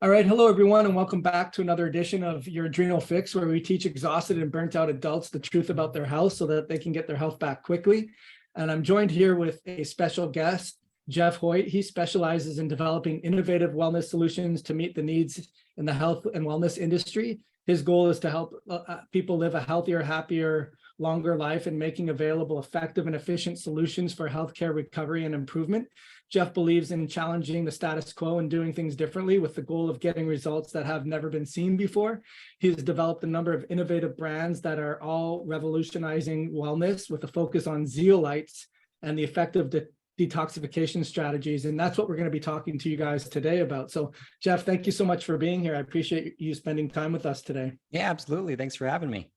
All right. Hello, everyone, and welcome back to another edition of Your Adrenal Fix, where we teach exhausted and burnt out adults the truth about their health so that they can get their health back quickly. And I'm joined here with a special guest, Jeff Hoyt. He specializes in developing innovative wellness solutions to meet the needs in the health and wellness industry. His goal is to help people live a healthier, happier, longer life and making available effective and efficient solutions for healthcare recovery and improvement. Jeff believes in challenging the status quo and doing things differently with the goal of getting results that have never been seen before. He has developed a number of innovative brands that are all revolutionizing wellness with a focus on zeolites and the effective detoxification strategies. And that's what we're going to be talking to you guys today about. So Jeff, thank you so much for being here. I appreciate you spending time with us today. Yeah, absolutely. Thanks for having me.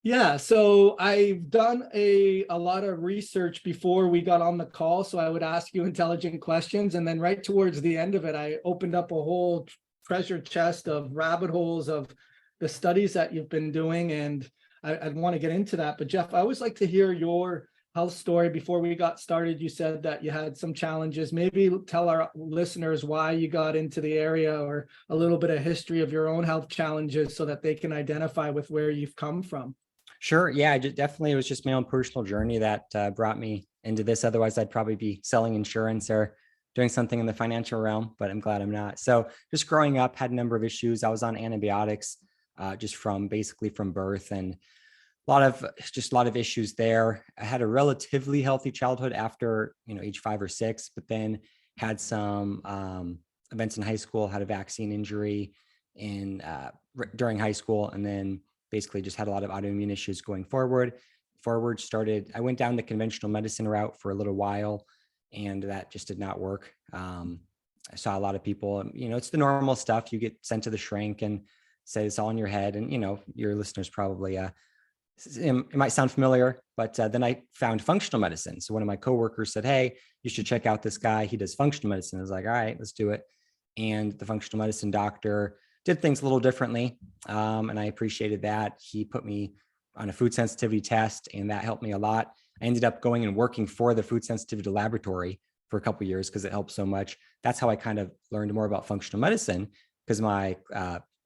Yeah, so I've done a lot of research before we got on the call, so I would ask you intelligent questions, and then right towards the end of it, I opened up a whole treasure chest of rabbit holes of the studies that you've been doing, and I'd want to get into that. But Jeff, I always like to hear your health story. Before we got started, you said that you had some challenges. Maybe tell our listeners why you got into the area or a little bit of history of your own health challenges so that they can identify with where you've come from. Sure. Yeah, definitely. It was just my own personal journey that brought me into this. Otherwise, I'd probably be selling insurance or doing something in the financial realm, but I'm glad I'm not. So just growing up, had a number of issues. I was on antibiotics just from birth, and a lot of issues there. I had a relatively healthy childhood after, age 5 or 6, but then had some events in high school, had a vaccine injury during high school, and then basically just had a lot of autoimmune issues going forward. I went down the conventional medicine route for a little while, and that just did not work. I saw a lot of people, it's the normal stuff. You get sent to the shrink and say it's all in your head. And, your listeners probably, it might sound familiar, but then I found functional medicine. So one of my coworkers said, "Hey, you should check out this guy. He does functional medicine." I was like, "All right, let's do it." And the functional medicine doctor did things a little differently. And I appreciated that. He put me on a food sensitivity test, and that helped me a lot. I ended up going and working for the food sensitivity laboratory for a couple of years because it helped so much. That's how I kind of learned more about functional medicine, because I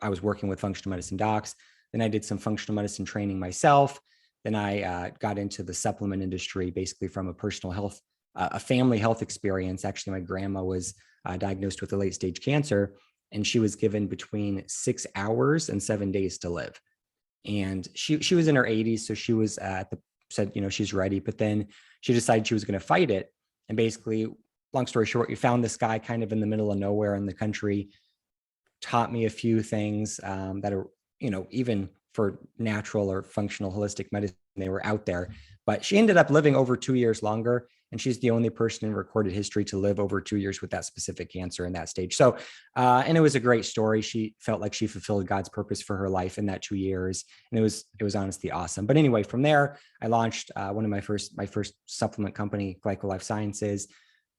was working with functional medicine docs. Then I did some functional medicine training myself. Then I got into the supplement industry, basically from a personal health, a family health experience. Actually, my grandma was diagnosed with a late stage cancer, and she was given between 6 hours and 7 days to live. And she was in her 80s. So she was said, she's ready, but then she decided she was going to fight it. And basically, long story short, we found this guy kind of in the middle of nowhere in the country, taught me a few things that are, even for natural or functional holistic medicine, they were out there. But she ended up living over 2 years longer. And she's the only person in recorded history to live over 2 years with that specific cancer in that stage. So, and it was a great story. She felt like she fulfilled God's purpose for her life in that 2 years. And it was honestly awesome. But anyway, from there, I launched one of my first supplement company, Glyco Life Sciences,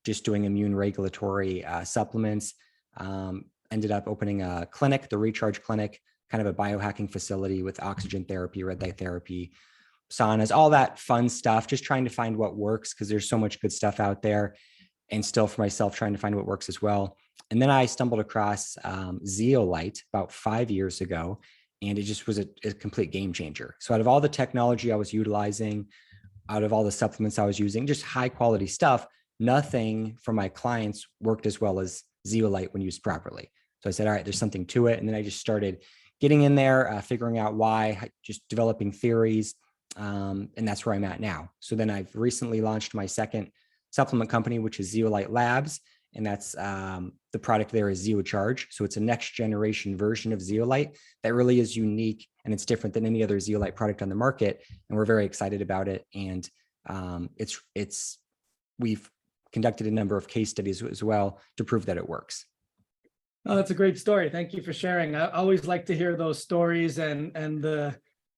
just doing immune regulatory supplements. Ended up opening a clinic, the Recharge Clinic, kind of a biohacking facility with oxygen therapy, red light therapy, saunas, all that fun stuff, just trying to find what works because there's so much good stuff out there, and still for myself trying to find what works as well. And then I stumbled across Zeolite about 5 years ago, and it just was a complete game changer. So out of all the technology I was utilizing, out of all the supplements I was using, just high quality stuff, nothing for my clients worked as well as Zeolite when used properly. So I said, all right, there's something to it. And then I just started getting in there, figuring out why, just developing theories. And that's where I'm at now. So then I've recently launched my second supplement company, which is Zeolite Labs. And that's the product there is zeocharge. So it's a next generation version of zeolite that really is unique, and it's different than any other zeolite product on the market. And we're very excited about it. And we've conducted a number of case studies as well to prove that it works. Oh, that's a great story. Thank you for sharing. I always like to hear those stories and the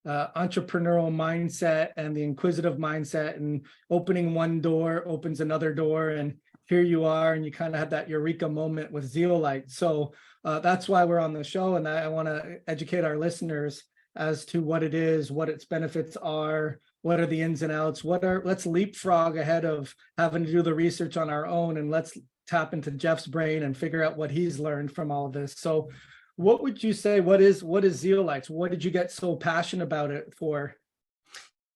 entrepreneurial mindset and the inquisitive mindset, and opening one door opens another door, and here you are, and you kind of had that eureka moment with Zeolite. So that's why we're on the show, and I want to educate our listeners as to what it is, what its benefits are, what are the ins and outs, let's leapfrog ahead of having to do the research on our own, and let's tap into Jeff's brain and figure out what he's learned from all of this. So what would you say, what is zeolites? What did you get so passionate about it for?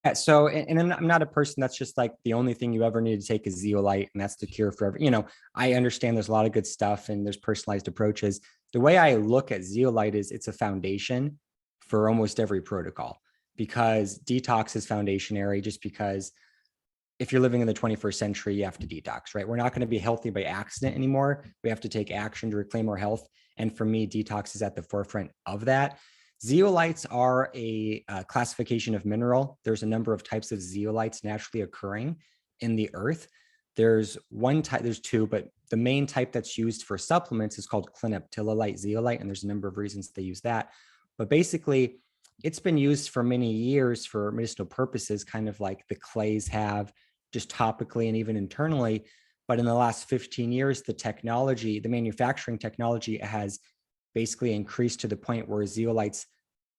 Yeah, so, and I'm not a person that's just like the only thing you ever need to take is zeolite, and that's the cure for every, I understand there's a lot of good stuff and there's personalized approaches. The way I look at zeolite is it's a foundation for almost every protocol, because detox is foundationary, just because if you're living in the 21st century, you have to detox, right? We're not going to be healthy by accident anymore. We have to take action to reclaim our health. And for me, detox is at the forefront of that. Zeolites are a classification of mineral. There's a number of types of zeolites naturally occurring in the earth. There's one type, there's two, but the main type that's used for supplements is called clinoptilolite zeolite, and there's a number of reasons they use that. But basically, it's been used for many years for medicinal purposes, kind of like the clays have, just topically and even internally. But in the last 15 years, the technology, the manufacturing technology has basically increased to the point where zeolites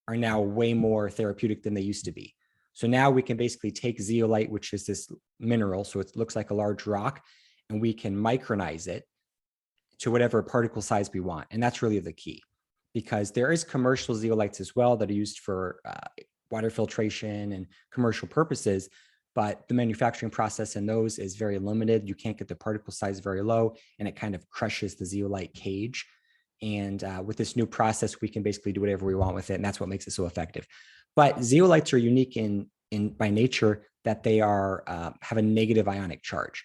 are now way more therapeutic than they used to be. So now we can basically take zeolite, which is this mineral, so it looks like a large rock, and we can micronize it to whatever particle size we want. And that's really the key, because there is commercial zeolites as well that are used for water filtration and commercial purposes, but the manufacturing process in those is very limited. You can't get the particle size very low, and it kind of crushes the zeolite cage. And with this new process, we can basically do whatever we want with it. And that's what makes it so effective. But zeolites are unique in by nature that they are have a negative ionic charge.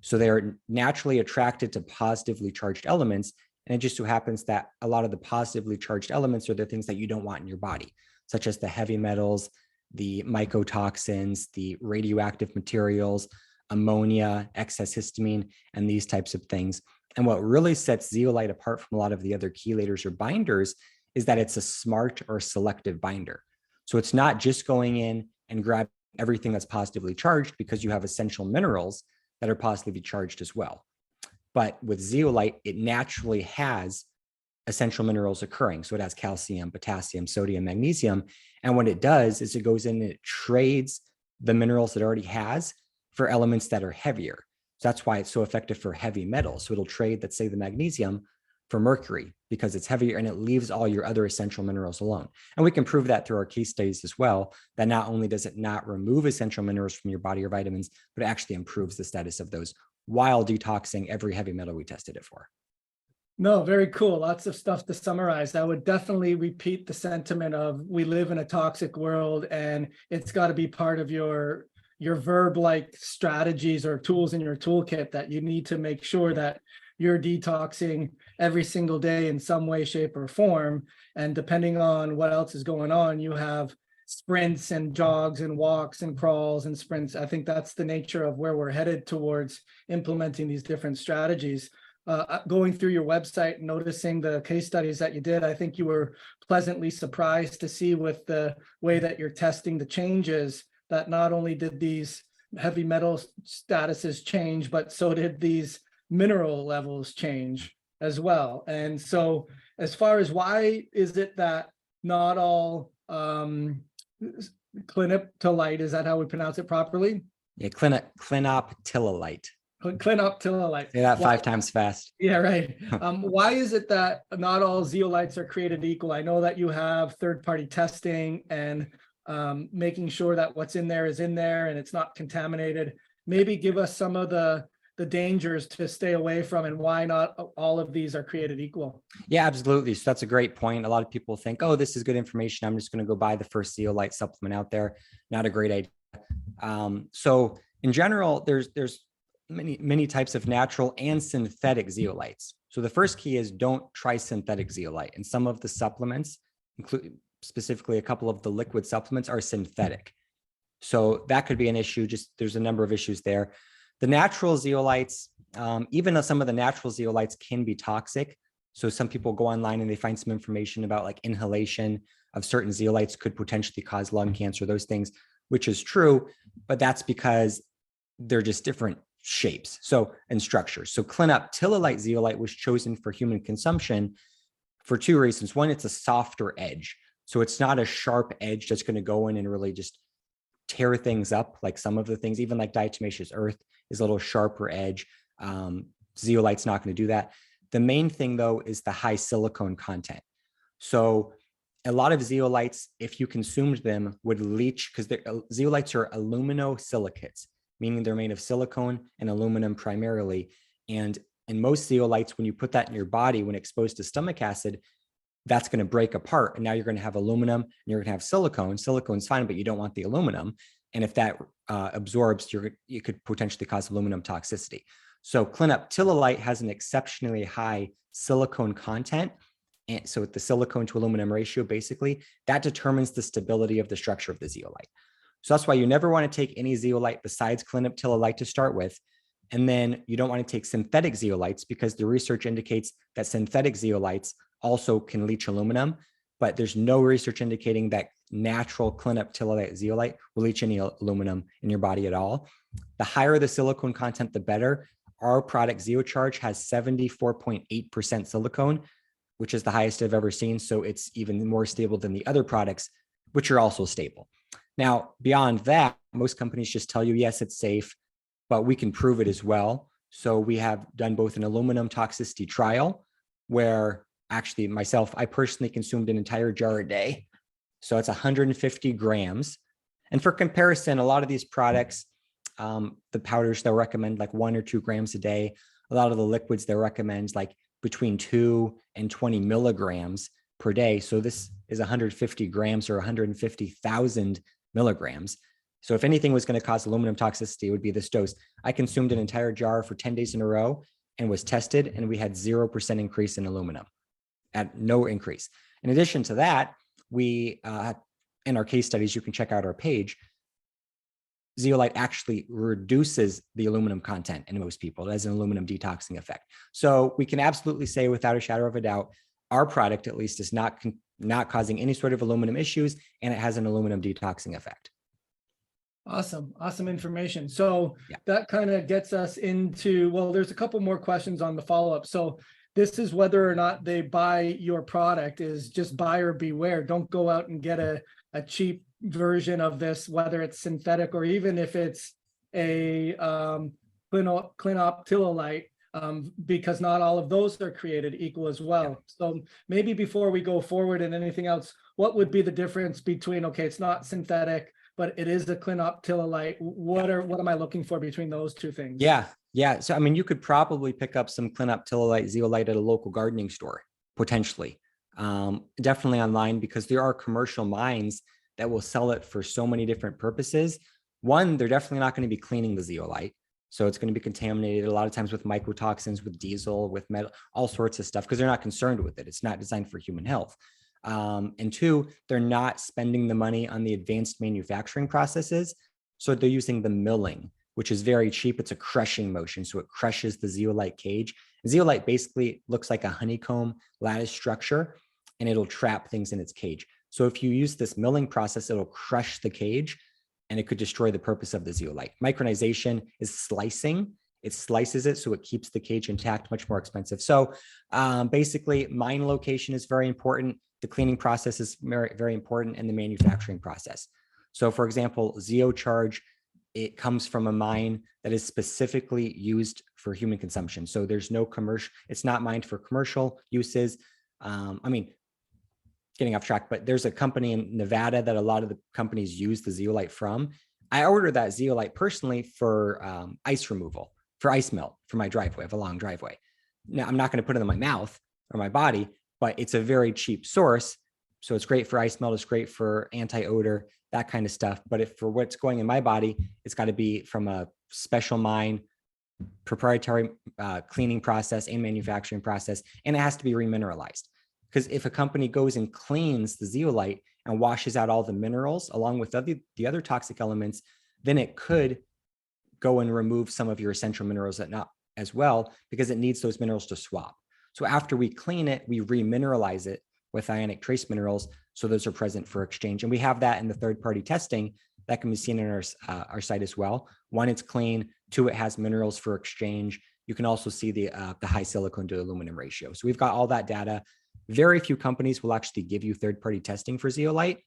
So they're naturally attracted to positively charged elements. And it just so happens that a lot of the positively charged elements are the things that you don't want in your body, such as the heavy metals, the mycotoxins, the radioactive materials, ammonia, excess histamine, and these types of things. And what really sets zeolite apart from a lot of the other chelators or binders is that it's a smart or selective binder. So it's not just going in and grabbing everything that's positively charged, because you have essential minerals that are positively charged as well. But with zeolite, it naturally has essential minerals occurring. So it has calcium, potassium, sodium, magnesium. And what it does is it goes in and it trades the minerals it already has for elements that are heavier. So that's why it's so effective for heavy metals. So it'll trade, let's say, the magnesium for mercury because it's heavier, and it leaves all your other essential minerals alone. And we can prove that through our case studies as well, that not only does it not remove essential minerals from your body or vitamins, but it actually improves the status of those while detoxing every heavy metal we tested it for. No, very cool. Lots of stuff to summarize. I would definitely repeat the sentiment of we live in a toxic world, and it's got to be part of your verb-like strategies or tools in your toolkit that you need to make sure that you're detoxing every single day in some way, shape, or form. And depending on what else is going on, you have sprints and jogs and walks and crawls and sprints. I think that's the nature of where we're headed towards implementing these different strategies. Going through your website, noticing the case studies that you did, I think you were pleasantly surprised to see with the way that you're testing the changes that not only did these heavy metal statuses change, but so did these mineral levels change as well. And so as far as why is it that not all clinoptilolite, is that how we pronounce it properly? Yeah, clinoptilolite. Clinoptilolite. Say that 5 times fast. Yeah, right. Why is it that not all zeolites are created equal? I know that you have third-party testing and making sure that what's in there is in there and it's not contaminated. Maybe give us some of the dangers to stay away from and why not all of these are created equal. Yeah, absolutely. So that's a great point. A lot of people think, oh, this is good information, I'm just going to go buy the first zeolite supplement out there. Not a great idea. So in general, there's many types of natural and synthetic zeolites. So the first key is don't try synthetic zeolite. And some of the supplements, including specifically a couple of the liquid supplements, are synthetic. So that could be an issue. Just there's a number of issues there. The natural zeolites, even though some of the natural zeolites can be toxic. So some people go online and they find some information about like inhalation of certain zeolites could potentially cause lung cancer, those things, which is true, but that's because they're just different shapes and structures. So clinoptilolite zeolite was chosen for human consumption for 2 reasons. One, it's a softer edge. So it's not a sharp edge that's going to go in and really just tear things up like some of the things, even like diatomaceous earth is a little sharper edge. zeolite's not going to do that. The main thing though is the high silicone content. So a lot of zeolites, if you consumed them, would leach, because zeolites are aluminosilicates, meaning they're made of silicone and aluminum primarily. And in most zeolites, when you put that in your body, when exposed to stomach acid, that's going to break apart. And now you're going to have aluminum and you're going to have silicone. Silicone's fine, but you don't want the aluminum. And if that absorbs, you could potentially cause aluminum toxicity. So clinoptilolite has an exceptionally high silicone content. And so with the silicone to aluminum ratio, basically, that determines the stability of the structure of the zeolite. So that's why you never want to take any zeolite besides clinoptilolite to start with. And then you don't want to take synthetic zeolites because the research indicates that synthetic zeolites also can leach aluminum, but there's no research indicating that natural clinoptilolite zeolite will leach any aluminum in your body at all. The higher the silicone content, the better. Our product zeocharge has 74.8% silicone, which is the highest I've ever seen. So it's even more stable than the other products, which are also stable. Now, beyond that, most companies just tell you, yes, it's safe, but we can prove it as well. So we have done both an aluminum toxicity trial where actually myself, I personally consumed an entire jar a day. So it's 150 grams. And for comparison, a lot of these products, the powders, they'll recommend like 1 or 2 grams a day. A lot of the liquids, they recommend like between 2 and 20 milligrams per day. So this is 150 grams or 150,000 milligrams. So if anything was going to cause aluminum toxicity, it would be this dose. I consumed an entire jar for 10 days in a row and was tested, and we had 0% increase in aluminum, at no increase. In addition to that, we, in our case studies, you can check out our page, zeolite actually reduces the aluminum content in most people. It has an aluminum detoxing effect. So we can absolutely say without a shadow of a doubt, our product at least is not causing any sort of aluminum issues, and it has an aluminum detoxing effect. Awesome. Awesome information. So Yeah. that kind of gets us into, well, there's a couple more questions on the follow-up. So this is whether or not they buy your product, is just buyer beware. Don't go out and get a cheap version of this, whether it's synthetic or even if it's a clinoptilolite, because not all of those are created equal as well. Yeah. So maybe before we go forward and anything else, what would be the difference between, okay, it's not synthetic, but it is a clinoptilolite. What am I looking for between those two things? Yeah. So, I mean, you could probably pick up some clinoptilolite zeolite at a local gardening store, potentially. Definitely online, because there are commercial mines that will sell it for so many different purposes. One, they're definitely not going to be cleaning the zeolite. So it's going to be contaminated a lot of times with mycotoxins, with diesel, with metal, all sorts of stuff, because they're not concerned with it. It's not designed for human health. And two, they're not spending the money on the advanced manufacturing processes. So they're using the milling, which is very cheap. It's a crushing motion. So it crushes the zeolite cage. Zeolite basically looks like a honeycomb lattice structure, and it'll trap things in its cage. So if you use this milling process, it'll crush the cage, and it could destroy the purpose of the zeolite. Micronization is slicing. It slices it so it keeps the cage intact, much more expensive. So basically, mine location is very important. The cleaning process is very, very important, and the manufacturing process. So for example, zeocharge, it comes from a mine that is specifically used for human consumption. So there's no commercial, it's not mined for commercial uses. I mean, getting off track, but there's a company in Nevada that a lot of the companies use the zeolite from. I ordered that zeolite personally for ice removal, for ice melt for my driveway. I have a long driveway. Now, I'm not going to put it in my mouth or my body, but it's a very cheap source. So it's great for ice melt. It's great for anti-odor, that kind of stuff. But if for what's going in my body, it's got to be from a special mine, proprietary cleaning process and manufacturing process, and it has to be remineralized. Because if a company goes and cleans the zeolite and washes out all the minerals along with the other toxic elements, then it could go and remove some of your essential minerals that not as well, because it needs those minerals to swap. So after we clean it, we remineralize it with ionic trace minerals. So those are present for exchange. And we have that in the third-party testing that can be seen in our site as well. One, it's clean. Two, it has minerals for exchange. You can also see the high silicone to aluminum ratio. So we've got all that data. Very few companies will actually give you third-party testing for zeolite.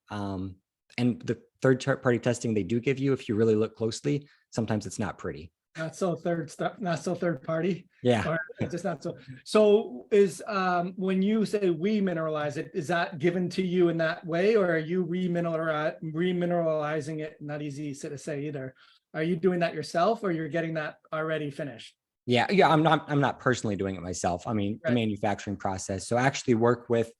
And the third-party testing they do give you, if you really look closely, sometimes it's not pretty. Not so third party, Yeah. or just not so. So is when you say we mineralize it, is that given to you in that way, or are you remineralizing it? Not easy to say either. Are you doing that yourself, or you're getting that already finished? Yeah. I'm not personally doing it myself. I mean, the Right. manufacturing process. So I actually work with,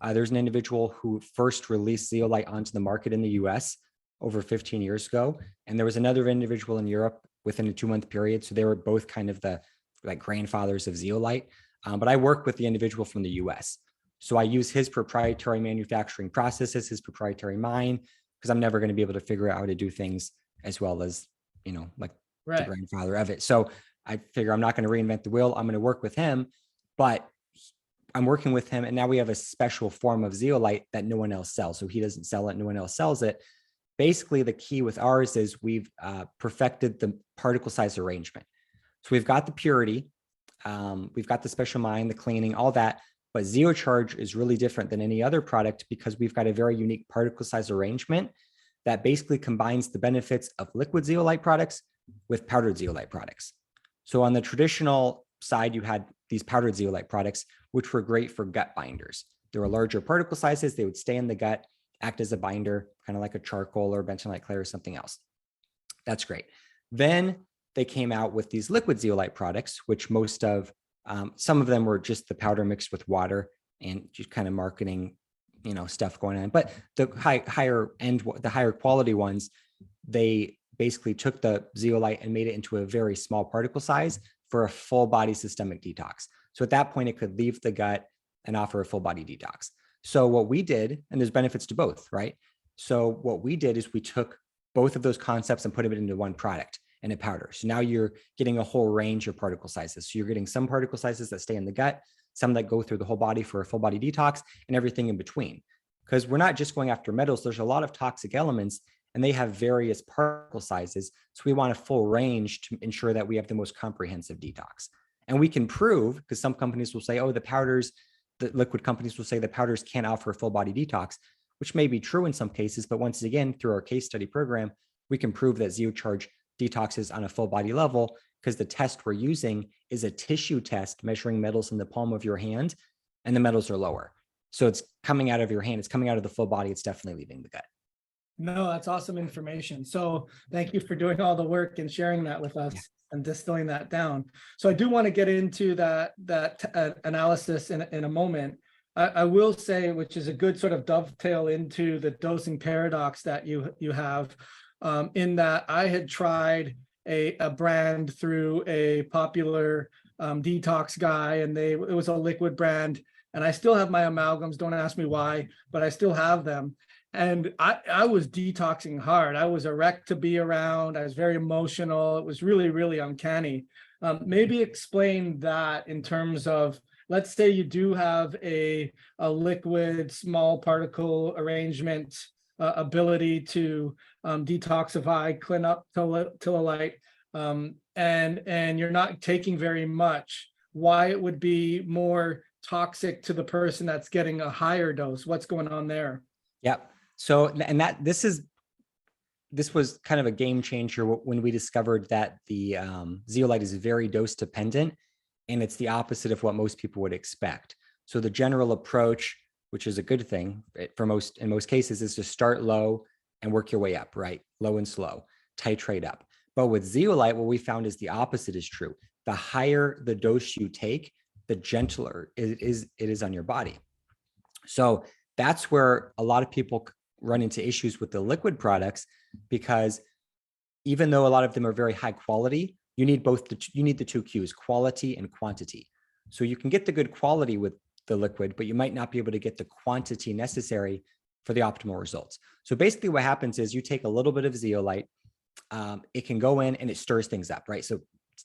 there's an individual who first released Zeolite onto the market in the US over 15 years ago. And there was another individual in Europe within a 2-month period. So they were both kind of the like grandfathers of Zeolite. But I work with the individual from the US. So I use his proprietary manufacturing processes, his proprietary mine, because I'm never going to be able to figure out how to do things as well as, like the Right. grandfather of it. So I figure I'm not going to reinvent the wheel. I'm going to work with him, but I'm working with him. And now we have a special form of zeolite that no one else sells. So he doesn't sell it. No one else sells it. Basically, the key with ours is we've perfected the particle size arrangement. So we've got the purity, we've got the special mine, the cleaning, all that. But zeocharge is really different than any other product because we've got a very unique particle size arrangement that basically combines the benefits of liquid zeolite products with powdered zeolite products. So on the traditional side, you had these powdered zeolite products, which were great for gut binders. There were larger particle sizes. They would stay in the gut, act as a binder, kind of like a charcoal or bentonite clay or something else. That's great. Then they came out with these liquid zeolite products, which some of them were just the powder mixed with water and just kind of marketing, stuff going on. But the higher quality ones, they basically took the zeolite and made it into a very small particle size for a full body systemic detox. So at that point, it could leave the gut and offer a full body detox. So what we did, and there's benefits to both, right? So what we did is we took both of those concepts and put them into one product in a powder. So now you're getting a whole range of particle sizes. So you're getting some particle sizes that stay in the gut, some that go through the whole body for a full body detox, and everything in between. Because we're not just going after metals, there's a lot of toxic elements and they have various particle sizes. So we want a full range to ensure that we have the most comprehensive detox. And we can prove, because some companies will say, oh, the liquid companies will say the powders can't offer a full body detox, which may be true in some cases. But once again, through our case study program, we can prove that zeocharge detoxes on a full body level because the test we're using is a tissue test measuring metals in the palm of your hand, and the metals are lower. So it's coming out of your hand. It's coming out of the full body. It's definitely leaving the gut. No, that's awesome information. So thank you for doing all the work and sharing that with us and distilling that down. So I do want to get into that analysis in a moment. I will say, which is a good sort of dovetail into the dosing paradox that you have, in that I had tried a brand through a popular detox guy, and it was a liquid brand, and I still have my amalgams. Don't ask me why, but I still have them. And I was detoxing hard. I was a wreck to be around. I was very emotional. It was really, really uncanny. Maybe explain that in terms of, let's say you do have a liquid small particle arrangement ability to detoxify, clinoptilolite, and you're not taking very much. Why it would be more toxic to the person that's getting a higher dose? What's going on there? Yep. So, and this was kind of a game changer when we discovered that the zeolite is very dose dependent, and it's the opposite of what most people would expect. So the general approach, which is a good thing in most cases, is to start low and work your way up, right? Low and slow, titrate up. But with zeolite, what we found is the opposite is true. The higher the dose you take, the gentler it is on your body. So that's where a lot of people run into issues with the liquid products, because even though a lot of them are very high quality, you need the two Qs, quality and quantity. So you can get the good quality with the liquid, but you might not be able to get the quantity necessary for the optimal results. So basically what happens is you take a little bit of zeolite, it can go in and it stirs things up, right? So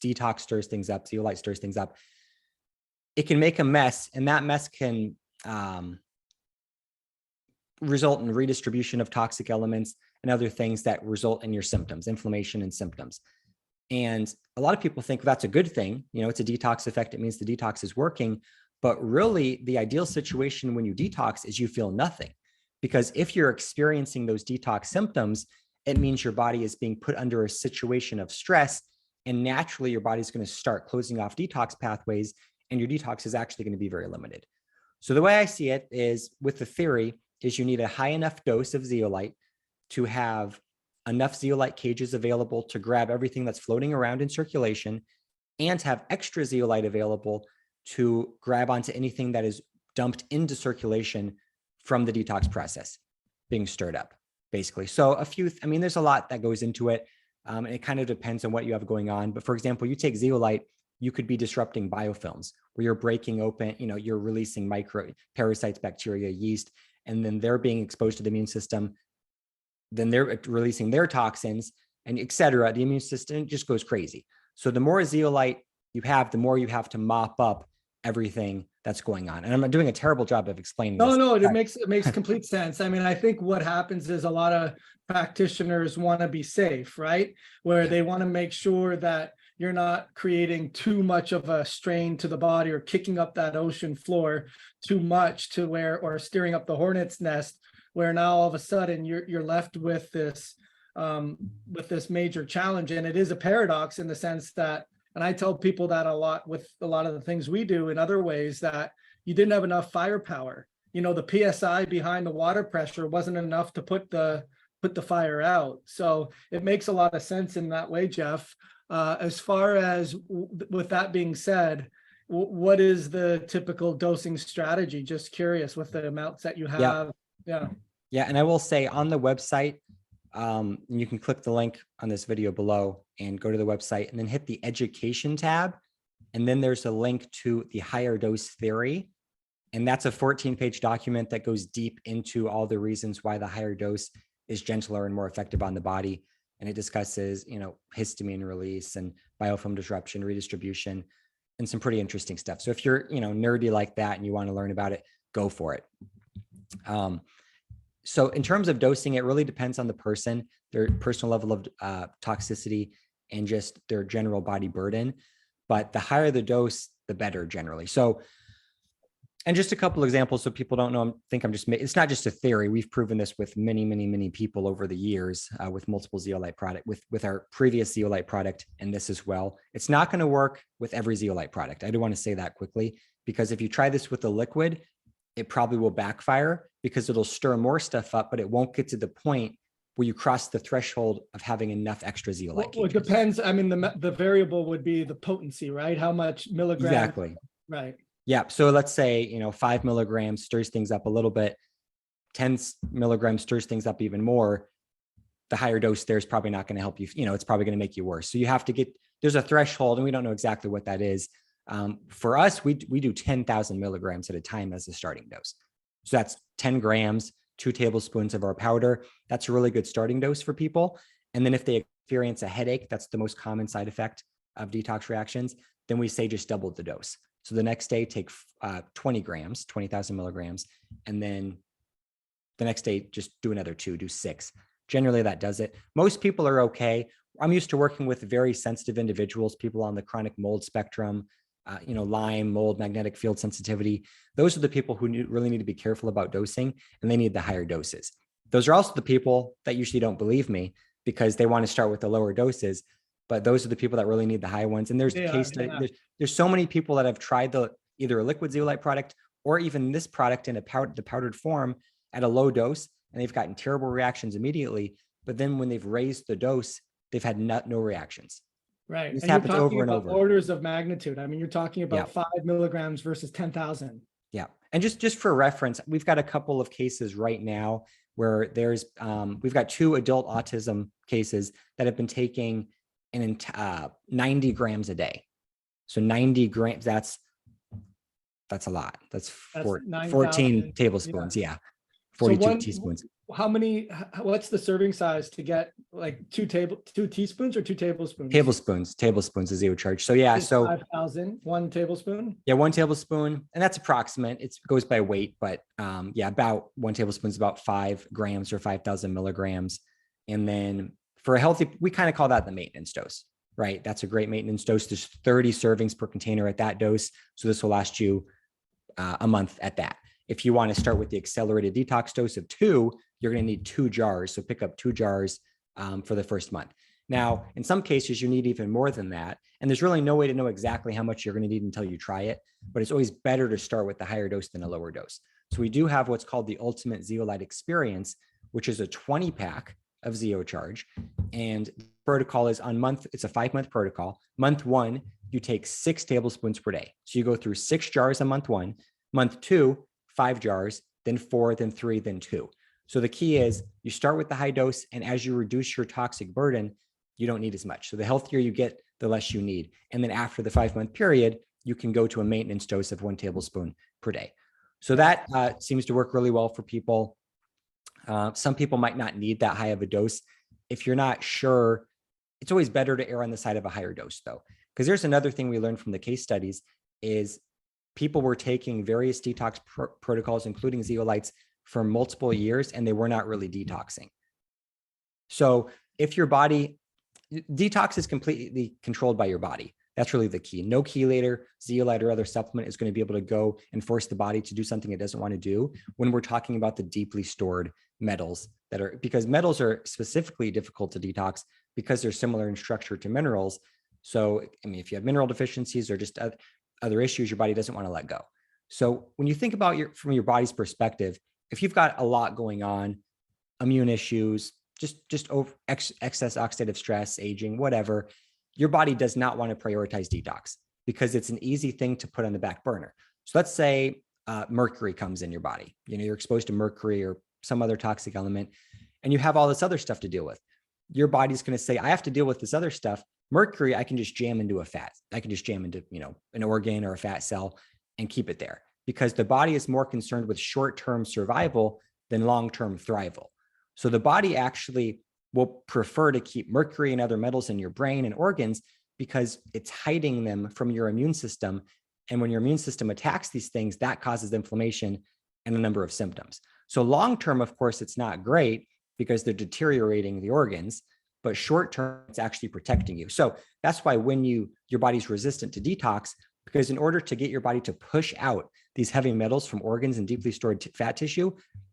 detox stirs things up, zeolite stirs things up. It can make a mess, and that mess can result in redistribution of toxic elements and other things that result in your symptoms, inflammation and symptoms. And a lot of people think that's a good thing. It's a detox effect. It means the detox is working. But really, the ideal situation when you detox is you feel nothing. Because if you're experiencing those detox symptoms, it means your body is being put under a situation of stress, And naturally, your body's going to start closing off detox pathways, and your detox is actually going to be very limited. So the way I see it is, with the theory, is you need a high enough dose of zeolite to have enough zeolite cages available to grab everything that's floating around in circulation, and have extra zeolite available to grab onto anything that is dumped into circulation from the detox process being stirred up, basically. So there's a lot that goes into it. And it kind of depends on what you have going on. But for example, you take zeolite, you could be disrupting biofilms where you're breaking open, you're releasing micro parasites, bacteria, yeast, and then they're being exposed to the immune system. Then they're releasing their toxins, and et cetera. The immune system just goes crazy. So the more zeolite you have, the more you have to mop up everything that's going on. And I'm doing a terrible job of explaining this. No, it makes complete sense. I mean, I think what happens is a lot of practitioners want to be safe, right? Where they want to make sure that you're not creating too much of a strain to the body, or kicking up that ocean floor too much to where, or steering up the hornet's nest, where now all of a sudden you're left with this major challenge. And it is a paradox in the sense that, and I tell people that a lot with a lot of the things we do in other ways, that you didn't have enough firepower. The PSI behind the water pressure wasn't enough to put the fire out. So it makes a lot of sense in that way, Jeff. As far as with that being said, what is the typical dosing strategy? Just curious with the amounts that you have. Yeah. And I will say, on the website, you can click the link on this video below and go to the website, and then hit the education tab. And then there's a link to the higher dose theory. And that's a 14-page document that goes deep into all the reasons why the higher dose is gentler and more effective on the body. And it discusses, histamine release and biofilm disruption, redistribution, and some pretty interesting stuff. So if you're, nerdy like that and you want to learn about it, go for it. So in terms of dosing, it really depends on the person, their personal level of toxicity, and just their general body burden. But the higher the dose, the better generally. So, and just a couple examples so people don't know, it's not just a theory. We've proven this with many, many, many people over the years with multiple zeolite product, with our previous zeolite product and this as well. It's not going to work with every zeolite product. I do want to say that quickly, because if you try this with a liquid, it probably will backfire, because it'll stir more stuff up, but it won't get to the point where you cross the threshold of having enough extra zeolite. Well, it depends. I mean, the variable would be the potency, right? How much milligrams? Exactly. Right. Yeah. So let's say, 5 milligrams stirs things up a little bit. 10 milligrams stirs things up even more. The higher dose there is probably not going to help you. It's probably going to make you worse. So you have to there's a threshold, and we don't know exactly what that is. For us, we do 10,000 milligrams at a time as a starting dose. So that's 10 grams, 2 tablespoons of our powder. That's a really good starting dose for people. And then if they experience a headache, that's the most common side effect of detox reactions, then we say just double the dose. So the next day, take 20 grams, 20,000 milligrams. And then the next day, just do another 2, do 6. Generally, that does it. Most people are okay. I'm used to working with very sensitive individuals, people on the chronic mold spectrum, Lyme, mold, magnetic field sensitivity. Those are the people who really need to be careful about dosing, and they need the higher doses. Those are also the people that usually don't believe me, because they want to start with the lower doses, but those are the people that really need the high ones. And there's there's so many people that have tried either a liquid zeolite product or even this product in the powdered form at a low dose, and they've gotten terrible reactions immediately. But then when they've raised the dose, they've had no reactions. Right. This and happens you're talking over and about over. orders of magnitude. I mean, you're talking about 5 milligrams versus 10,000. Yeah. And just for reference, we've got a couple of cases right now where we've got 2 adult autism cases that have been taking 90 grams a day. So 90 grams, that's a lot. That's 14 tablespoons. Yeah. 42 teaspoons. What's the serving size to get like 2 teaspoons or 2 tablespoons? Tablespoons is zeocharge. So yeah, so 5,000, 1 tablespoon. Yeah, 1 tablespoon, and that's approximate. It goes by weight, but about 1 tablespoon is about 5 grams or 5,000 milligrams. And then for a healthy, we kind of call that the maintenance dose, right? That's a great maintenance dose. There's 30 servings per container at that dose. So this will last you a month at that. If you want to start with the accelerated detox dose of 2, you're going to need 2 jars. So pick up 2 jars for the first month. Now, in some cases, you need even more than that. And there's really no way to know exactly how much you're going to need until you try it. But it's always better to start with the higher dose than a lower dose. So we do have what's called the Ultimate Zeolite Experience, which is a 20 pack of zeocharge. And the protocol is it's a 5-month protocol. Month 1, you take 6 tablespoons per day. So you go through 6 jars on month 1, month 2, 5 jars, then 4, then 3, then 2. So the key is you start with the high dose, and as you reduce your toxic burden, you don't need as much. So the healthier you get, the less you need. And then after the 5-month period, you can go to a maintenance dose of 1 tablespoon per day. So that seems to work really well for people. Some people might not need that high of a dose. If you're not sure, it's always better to err on the side of a higher dose though. Because there's another thing we learned from the case studies is people were taking various detox protocols, including zeolites, for multiple years, and they were not really detoxing. So if your body, detox is completely controlled by your body. That's really the key. No chelator, zeolite, or other supplement is going to be able to go and force the body to do something it doesn't want to do when we're talking about the deeply stored metals because metals are specifically difficult to detox because they're similar in structure to minerals. So, I mean, if you have mineral deficiencies or just other issues, your body doesn't want to let go. So when you think about from your body's perspective, if you've got a lot going on, immune issues, just excess oxidative stress, aging, whatever, your body does not want to prioritize detox because it's an easy thing to put on the back burner. So let's say mercury comes in your body. You're exposed to mercury or some other toxic element, and you have all this other stuff to deal with. Your body's going to say, I have to deal with this other stuff. Mercury, I can just jam into a fat. I can just jam into, an organ or a fat cell and keep it there because the body is more concerned with short-term survival than long-term thrival. So the body actually will prefer to keep mercury and other metals in your brain and organs because it's hiding them from your immune system. And when your immune system attacks these things, that causes inflammation and a number of symptoms. So long-term, of course, it's not great because they're deteriorating the organs, but short-term, it's actually protecting you. So that's why when your body's resistant to detox, because in order to get your body to push out these heavy metals from organs and deeply stored fat tissue,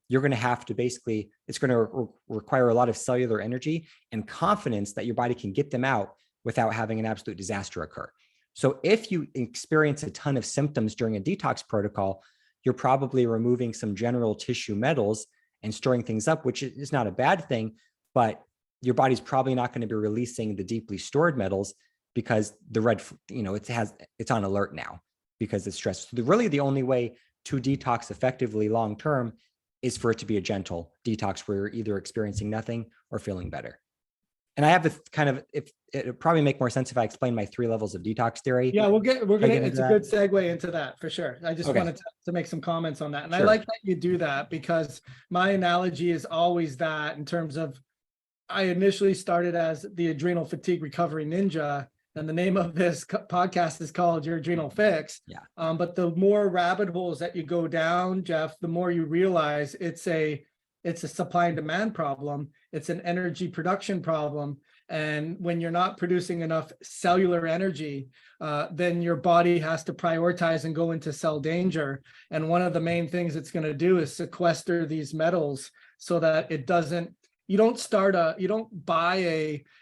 you're going to have to it's going to require a lot of cellular energy and confidence that your body can get them out without having an absolute disaster occur. So if you experience a ton of symptoms during a detox protocol, you're probably removing some general tissue metals and storing things up, which is not a bad thing, but your body's probably not going to be releasing the deeply stored metals because it's on alert now because it's stressed. So really the only way to detox effectively long-term is for it to be a gentle detox where you're either experiencing nothing or feeling better. And I have it'd probably make more sense if I explain my 3 levels of detox theory. Yeah, it's a good segue into that for sure. I just wanted to make some comments on that. And sure. I like that you do that because my analogy is always that in terms of, I initially started as the adrenal fatigue recovery ninja, and the name of this podcast is called Your Adrenal Fix. Yeah. But the more rabbit holes that you go down, Jeff, the more you realize it's a supply and demand problem. It's an energy production problem. And when you're not producing enough cellular energy, then your body has to prioritize and go into cell danger. And one of the main things it's going to do is sequester these metals so that you don't buy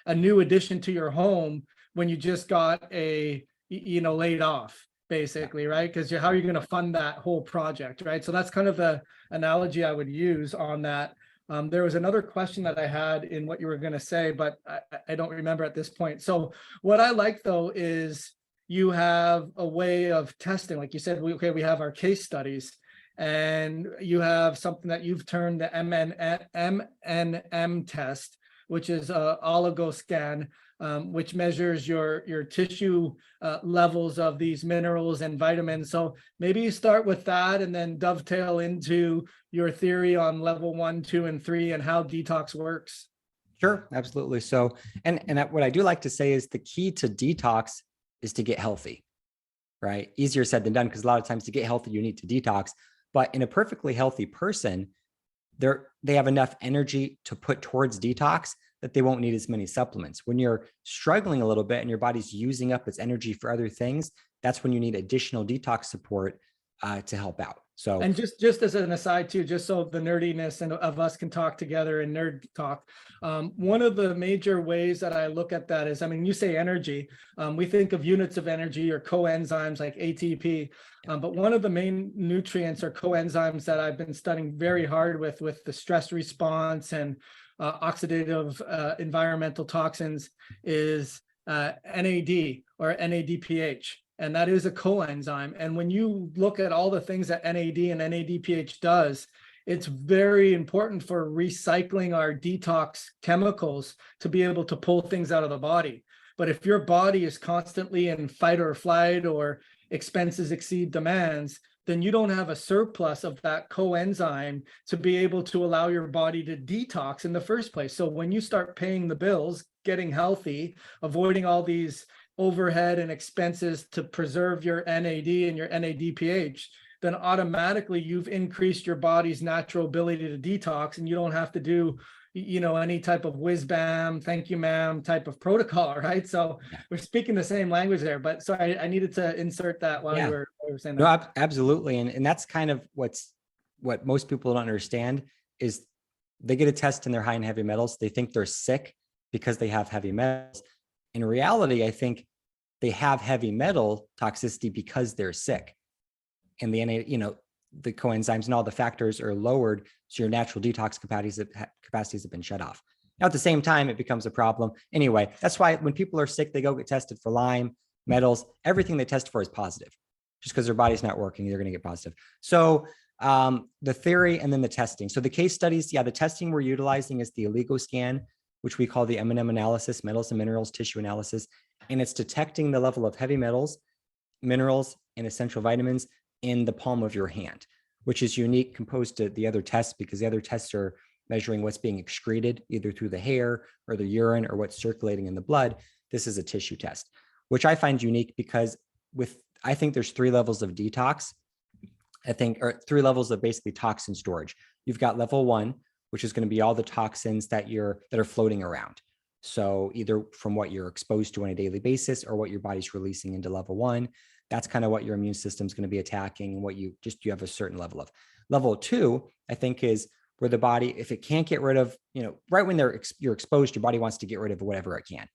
a new addition to your home when you just got laid off, basically, right? Because how are you going to fund that whole project, right? So that's kind of the analogy I would use on that. There was another question that I had in what you were going to say, but I don't remember at this point. So what I like though is you have a way of testing, like you said, we have our case studies, and you have something that you've termed the MNM test, which is a oligo scan, which measures your tissue levels of these minerals and vitamins. So maybe you start with that and then dovetail into your theory on level 1, 2, and 3 and how detox works. Sure, absolutely. So, and what I do like to say is the key to detox is to get healthy, right? Easier said than done, because a lot of times to get healthy, you need to detox. But in a perfectly healthy person, they have enough energy to put towards detox that they won't need as many supplements. When you're struggling a little bit and your body's using up its energy for other things, that's when you need additional detox support to help out. So, And just as an aside too, just so the nerdiness and of us can talk together and nerd talk. One of the major ways that I look at that is, I mean, you say energy, we think of units of energy or coenzymes like ATP, but one of the main nutrients or coenzymes that I've been studying very hard with the stress response and oxidative environmental toxins is NAD or NADPH. And that is a coenzyme. And when you look at all the things that NAD and NADPH does, it's very important for recycling our detox chemicals to be able to pull things out of the body. But if your body is constantly in fight or flight or expenses exceed demands, then you don't have a surplus of that coenzyme to be able to allow your body to detox in the first place. So when you start paying the bills, getting healthy, avoiding all these overhead and expenses to preserve your NAD and your NADPH, then automatically you've increased your body's natural ability to detox, and you don't have to do, any type of whiz bam, thank you ma'am type of protocol, right? So we're speaking the same language there, but so I needed to insert that while you were saying that. No, absolutely. And that's kind of what most people don't understand is they get a test and they're high in heavy metals. They think they're sick because they have heavy metals. In reality, I think they have heavy metal toxicity because they're sick, and the coenzymes and all the factors are lowered, so your natural detox capacities have been shut off. Now, at the same time, it becomes a problem. Anyway, that's why when people are sick, they go get tested for Lyme, metals, everything they test for is positive. Just because their body's not working, they're going to get positive. So the theory and then the testing. So the case studies, the testing we're utilizing is the OligoScan, which we call the M&M analysis, metals and minerals tissue analysis. And it's detecting the level of heavy metals, minerals, and essential vitamins in the palm of your hand, which is unique composed to the other tests because the other tests are measuring what's being excreted either through the hair or the urine or what's circulating in the blood. This is a tissue test, which I find unique because I think there's 3 levels of detox, or 3 levels of basically toxin storage. You've got level 1, which is going to be all the toxins that are floating around. So either from what you're exposed to on a daily basis or what your body's releasing into level 1, that's kind of what your immune system is going to be attacking and what you have a certain level of. Level 2, I think, is where the body, if it can't get rid of, right when you're exposed, your body wants to get rid of whatever it can,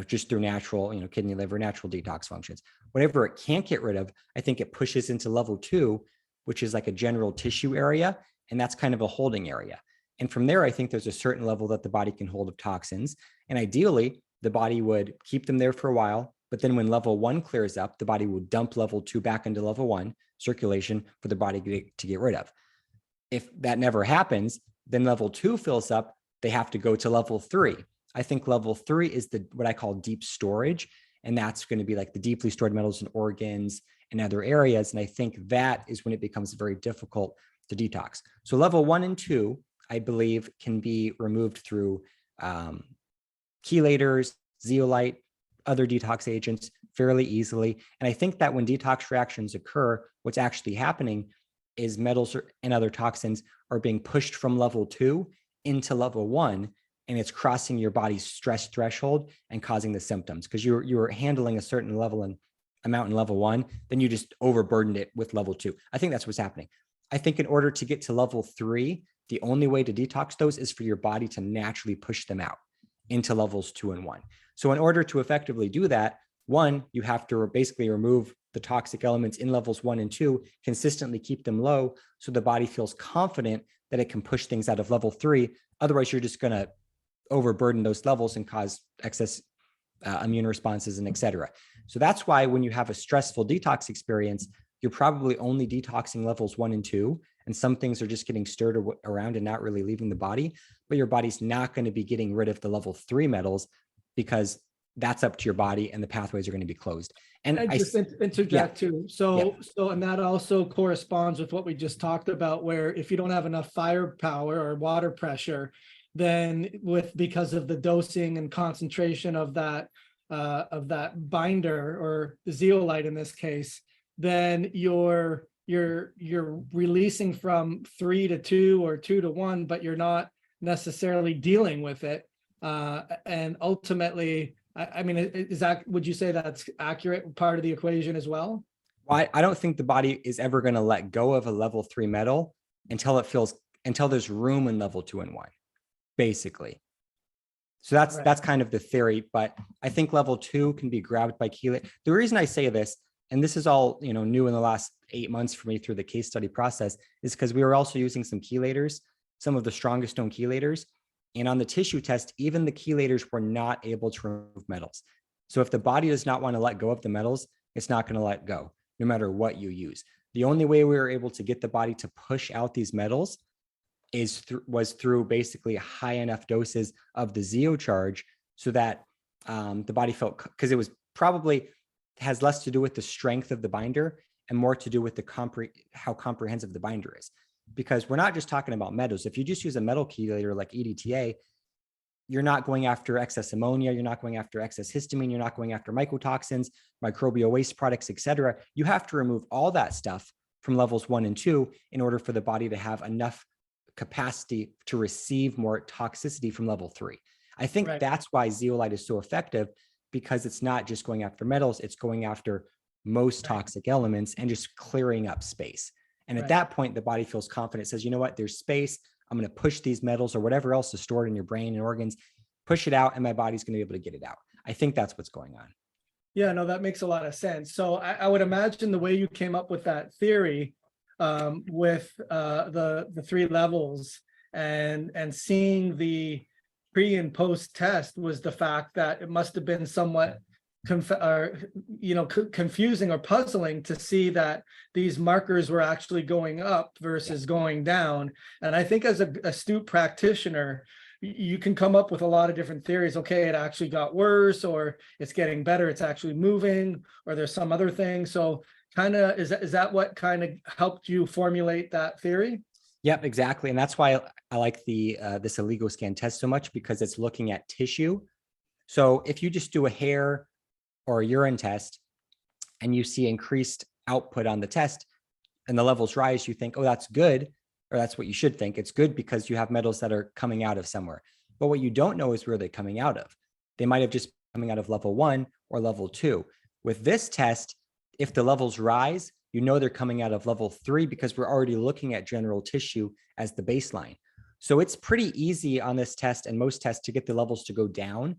just through natural, kidney, liver, natural detox functions. Whatever it can't get rid of, I think it pushes into level 2, which is like a general tissue area. And that's kind of a holding area. And from there, I think there's a certain level that the body can hold of toxins. And ideally, the body would keep them there for a while. But then when level 1 clears up, the body will dump level 2 back into level 1 circulation for the body to get rid of. If that never happens, then level 2 fills up. They have to go to level 3. I think level 3 is what I call deep storage. And that's going to be like the deeply stored metals and organs and other areas. And I think that is when it becomes very difficult to detox. So level 1 and 2, I believe, can be removed through chelators, zeolite, other detox agents fairly easily. And I think that when detox reactions occur, what's actually happening is metals and other toxins are being pushed from level 2 into level 1, and it's crossing your body's stress threshold and causing the symptoms because you're handling a certain level and amount in level 1, then you just overburdened it with level 2. I think that's what's happening. I think in order to get to level 3, the only way to detox those is for your body to naturally push them out into levels 2 and 1. So in order to effectively do that, 1, you have to basically remove the toxic elements in levels 1 and 2, consistently keep them low so the body feels confident that it can push things out of level 3. Otherwise, you're just going to overburden those levels and cause excess immune responses and et cetera. So that's why when you have a stressful detox experience, you're probably only detoxing levels 1 and 2, and some things are just getting stirred around and not really leaving the body, but your body's not going to be getting rid of the level 3 metals because that's up to your body and the pathways are going to be closed. And I just interject too. So and that also corresponds with what we just talked about, where if you don't have enough firepower or water pressure, then because of the dosing and concentration of that binder or the zeolite in this case, then you're releasing from 3 to 2 or 2 to 1, but you're not necessarily dealing with it. And ultimately, I mean, would you say that's accurate part of the equation as well? I don't think the body is ever going to let go of a level 3 metal until there's room in level 2 and 1, basically. So that's kind of the theory, but I think level 2 can be grabbed by chelate. The reason I say this, and this is all new in the last 8 months for me through the case study process, is because we were also using some chelators, some of the strongest known chelators. And on the tissue test, even the chelators were not able to remove metals. So if the body does not want to let go of the metals, it's not going to let go, no matter what you use. The only way we were able to get the body to push out these metals was through basically high enough doses of the zeocharge so that the body felt, because it was probably has less to do with the strength of the binder and more to do with how comprehensive the binder is. Because we're not just talking about metals. If you just use a metal chelator like EDTA, you're not going after excess ammonia, you're not going after excess histamine, you're not going after mycotoxins, microbial waste products, et cetera. You have to remove all that stuff from levels 1 and 2 in order for the body to have enough capacity to receive more toxicity from level 3. I think that's why zeolite is so effective, because it's not just going after metals, it's going after most toxic elements and just clearing up space. And at that point, the body feels confident, says, you know what, there's space. I'm going to push these metals or whatever else is stored in your brain and organs, push it out, and my body's going to be able to get it out. I think that's what's going on. Yeah, no, that makes a lot of sense. So I would imagine the way you came up with that theory with the 3 levels and seeing the pre and post test was the fact that it must have been somewhat confusing or puzzling to see that these markers were actually going up versus going down. And I think as an astute practitioner, you can come up with a lot of different theories. Okay, it actually got worse, or it's getting better, it's actually moving, or there's some other thing. So kind of, is that what kind of helped you formulate that theory? Yep, exactly. And that's why I like this oligoscan test so much, because it's looking at tissue. So if you just do a hair or a urine test and you see increased output on the test and the levels rise, you think, oh, that's good. Or that's what you should think. It's good because you have metals that are coming out of somewhere. But what you don't know is where they're coming out of. They might have just coming out of level 1 or level 2. With this test, if the levels rise, you know they're coming out of level 3 because we're already looking at general tissue as the baseline. So it's pretty easy on this test and most tests to get the levels to go down,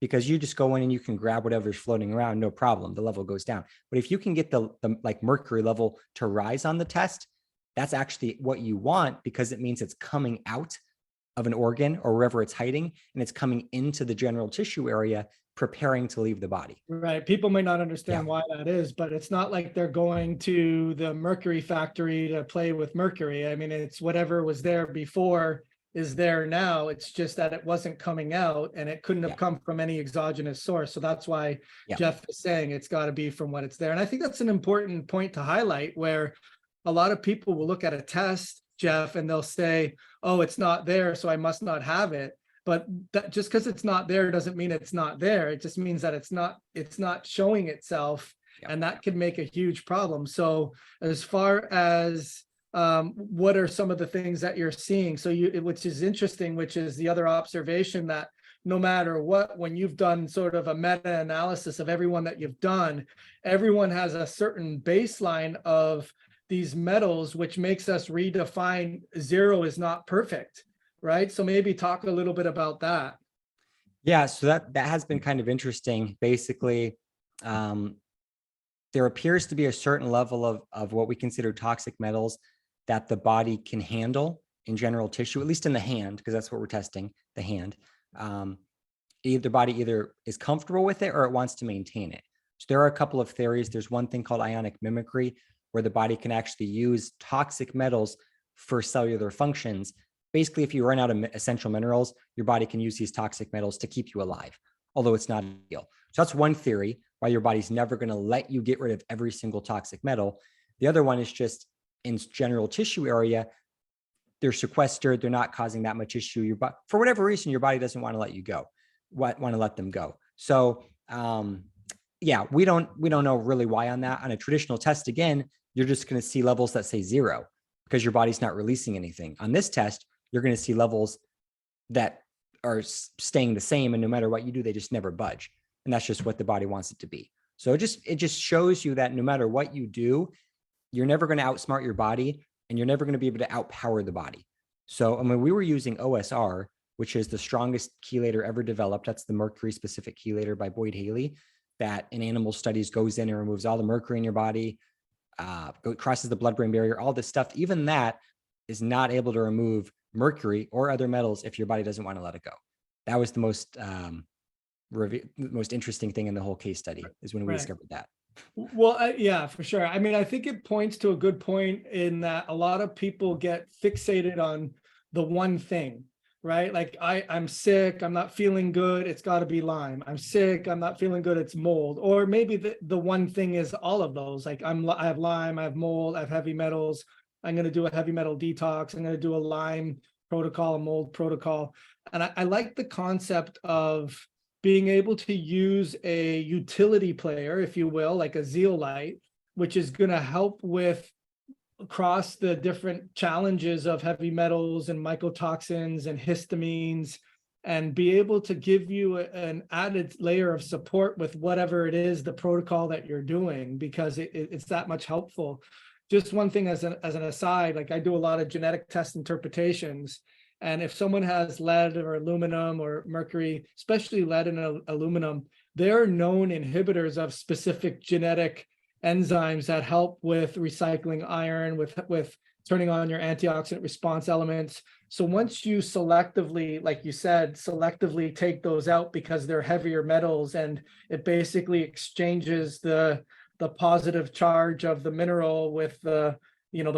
because you just go in and you can grab whatever's floating around, no problem, the level goes down. But if you can get the like mercury level to rise on the test, that's actually what you want, because it means it's coming out of an organ or wherever it's hiding, and it's coming into the general tissue area, preparing to leave the body. Right. People may not understand why that is, but it's not like they're going to the mercury factory to play with mercury. I mean, it's whatever was there before is there now. It's just that it wasn't coming out and it couldn't have come from any exogenous source. So that's why Jeff is saying it's got to be from what it's there. And I think that's an important point to highlight, where a lot of people will look at a test, Jeff, and they'll say, oh, it's not there, so I must not have it. But that, just because it's not there doesn't mean it's not there. It just means that it's not showing itself, and that could make a huge problem. So as far as what are some of the things that you're seeing? So which is interesting, which is the other observation, that no matter what, when you've done sort of a meta-analysis of everyone that you've done, everyone has a certain baseline of these metals, which makes us redefine 0 is not perfect, right? So maybe talk a little bit about that. Yeah, so that has been kind of interesting. Basically, there appears to be a certain level of what we consider toxic metals that the body can handle in general tissue, at least in the hand, because that's what we're testing, the hand. The body either is comfortable with it or it wants to maintain it. So there are a couple of theories. There's one thing called ionic mimicry, where the body can actually use toxic metals for cellular functions. Basically, if you run out of essential minerals, your body can use these toxic metals to keep you alive, although it's not ideal. So that's one theory, why your body's never going to let you get rid of every single toxic metal. The other one is just in general tissue area, they're sequestered, they're not causing that much issue. For whatever reason, your body doesn't want to let you go, want to let them go. So yeah, we don't know really why on that. On a traditional test, again, you're just going to see levels that say 0 because your body's not releasing anything. On this test, you're going to see levels that are staying the same, and no matter what you do, they just never budge. And that's just what the body wants it to be. So it just shows you that no matter what you do, you're never going to outsmart your body, and you're never going to be able to outpower the body. So, I mean, we were using OSR, which is the strongest chelator ever developed. That's the mercury specific chelator by Boyd Haley, that in animal studies goes in and removes all the mercury in your body, crosses the blood-brain barrier, all this stuff. Even that is not able to remove mercury or other metals if your body doesn't want to let it go. That was the most interesting thing in the whole case study, is when we discovered that. Well, yeah, for sure. I mean, I think it points to a good point in that a lot of people get fixated on the one thing, right? Like I'm sick, I'm not feeling good, it's got to be Lyme. I'm sick, I'm not feeling good, it's mold. Or maybe the one thing is all of those. Like I have Lyme, I have mold, I have heavy metals. I'm going to do a heavy metal detox. I'm going to do a Lyme protocol, a mold protocol. And I like the concept of being able to use a utility player, if you will, like a zeolite, which is going to help with across the different challenges of heavy metals and mycotoxins and histamines, and be able to give you an added layer of support with whatever it is, the protocol that you're doing, because it's that much helpful. Just one thing as an aside, like I do a lot of genetic test interpretations. And if someone has lead or aluminum or mercury, especially lead and aluminum, they're known inhibitors of specific genetic enzymes that help with recycling iron, with turning on your antioxidant response elements. So once you selectively, like you said, selectively take those out because they're heavier metals, and it basically exchanges the positive charge of the mineral with the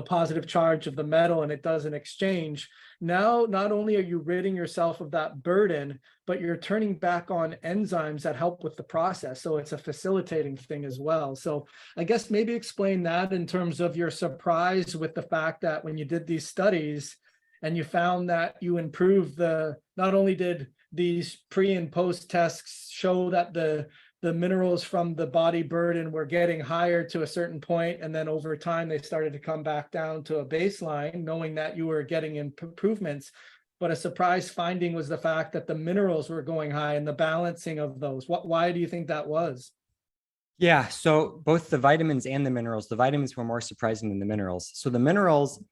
positive charge of the metal, and it does an exchange. Now, not only are you ridding yourself of that burden, but you're turning back on enzymes that help with the process. So it's a facilitating thing as well. So I guess maybe explain that in terms of your surprise with the fact that when you did these studies and you found that you improved not only did these pre and post tests show that the minerals from the body burden were getting higher to a certain point, and then over time they started to come back down to a baseline, knowing that you were getting improvements. But a surprise finding was the fact that the minerals were going high and the balancing of those. Why do you think that was? Yeah, so both the vitamins and the minerals, the vitamins were more surprising than the minerals. So the minerals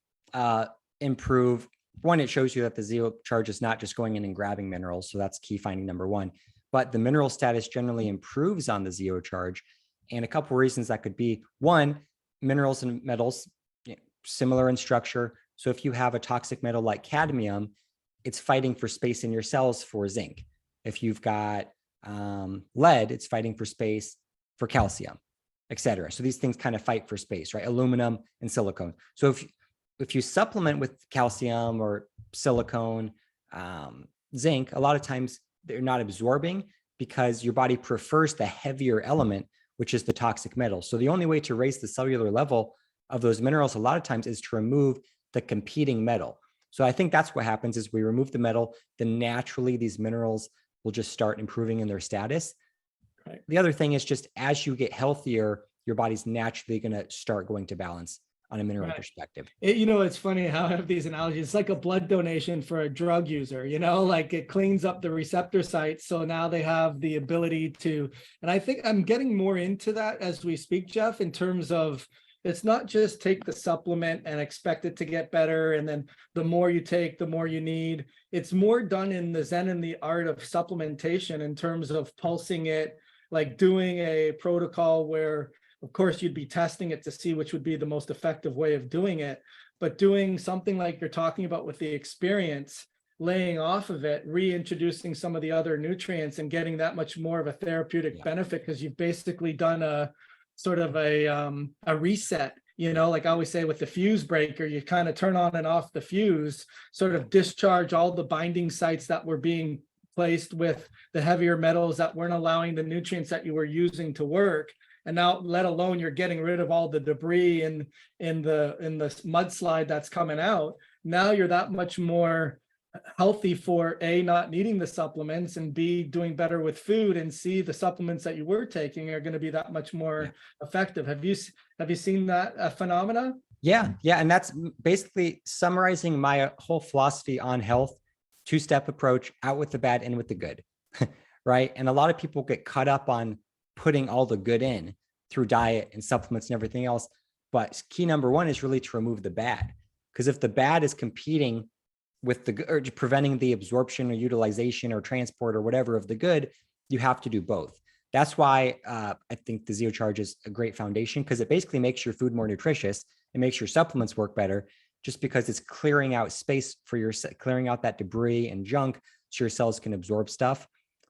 improve. One, it shows you that the zeocharge is not just going in and grabbing minerals. So that's key finding number one. But the mineral status generally improves on the zeocharge. And a couple of reasons that could be: one, minerals and metals, similar in structure. So if you have a toxic metal like cadmium, it's fighting for space in your cells for zinc. If you've got lead, it's fighting for space for calcium, et cetera. So these things kind of fight for space, right? Aluminum and silicone. So if you supplement with calcium or silicone, zinc, a lot of times they're not absorbing because your body prefers the heavier element, which is the toxic metal. So the only way to raise the cellular level of those minerals a lot of times is to remove the competing metal. So I think that's what happens is we remove the metal, then naturally these minerals will just start improving in their status. Right. The other thing is just as you get healthier, your body's naturally going to start going to balance on a mineral perspective. It's funny how I have these analogies. It's like a blood donation for a drug user, like it cleans up the receptor sites. So now they have the ability to, and I think I'm getting more into that as we speak, Jeff, in terms of it's not just take the supplement and expect it to get better. And then the more you take, the more you need. It's more done in the Zen and the art of supplementation in terms of pulsing it, like doing a protocol where, of course, you'd be testing it to see which would be the most effective way of doing it, but doing something like you're talking about with the experience, laying off of it, reintroducing some of the other nutrients and getting that much more of a therapeutic benefit, because you've basically done a sort of a reset, like I always say with the fuse breaker, you kind of turn on and off the fuse, sort of discharge all the binding sites that were being placed with the heavier metals that weren't allowing the nutrients that you were using to work. And now, let alone you're getting rid of all the debris in the mudslide that's coming out. Now you're that much more healthy for A, not needing the supplements, and B, doing better with food, and C, the supplements that you were taking are going to be that much more effective. Have you seen that phenomena? Yeah. And that's basically summarizing my whole philosophy on health: two-step approach, out with the bad, in with the good. Right. And a lot of people get caught up on putting all the good in through diet and supplements and everything else. But key number one is really to remove the bad. Because if the bad is competing with the good, or preventing the absorption or utilization or transport or whatever of the good, you have to do both. That's why I think the zeocharge is a great foundation, because it basically makes your food more nutritious. It makes your supplements work better, just because it's clearing out space for your, clearing out that debris and junk so your cells can absorb stuff.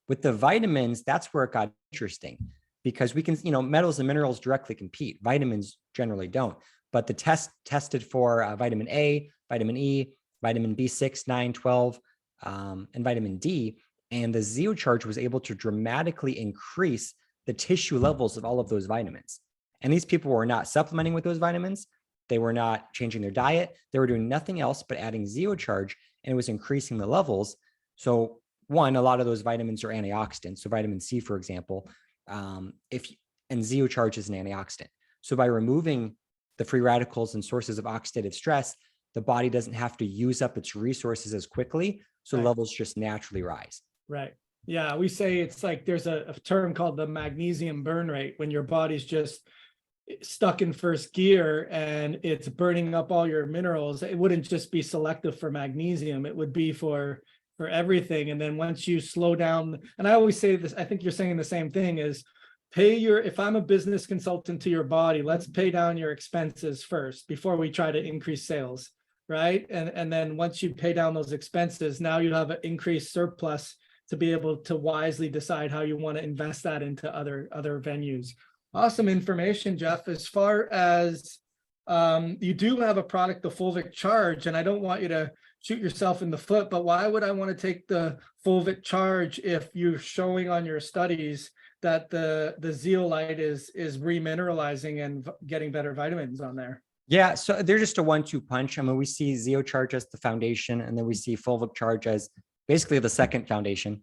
With the vitamins, that's where it got interesting, because we can, metals and minerals directly compete. Vitamins generally don't, but the test tested for vitamin A, vitamin E, vitamin B6, 9, 12, and vitamin D. And the zeocharge was able to dramatically increase the tissue levels of all of those vitamins. And these people were not supplementing with those vitamins. They were not changing their diet. They were doing nothing else but adding zeocharge, and it was increasing the levels. So one, a lot of those vitamins are antioxidants. So vitamin C, for example, and zeocharge is an antioxidant. So by removing the free radicals and sources of oxidative stress, the body doesn't have to use up its resources as quickly. So levels just naturally rise. Right. Yeah. We say it's like there's a term called the magnesium burn rate, when your body's just stuck in first gear and it's burning up all your minerals. It wouldn't just be selective for magnesium. It would be for everything. And then once you slow down, and I always say this, I think you're saying the same thing, is if I'm a business consultant to your body, let's pay down your expenses first before we try to increase sales. Right. And then once you pay down those expenses, now you have an increased surplus to be able to wisely decide how you want to invest that into other venues. Awesome information, Jeff. As far as you do have a product, the Fulvic Charge, and I don't want you to shoot yourself in the foot, but why would I want to take the Fulvic Charge if you're showing on your studies that the zeolite is remineralizing and getting better vitamins on there? Yeah, so they're just a 1-2 punch. I mean, we see zeocharge as the foundation, and then we see Fulvic Charge as basically the second foundation.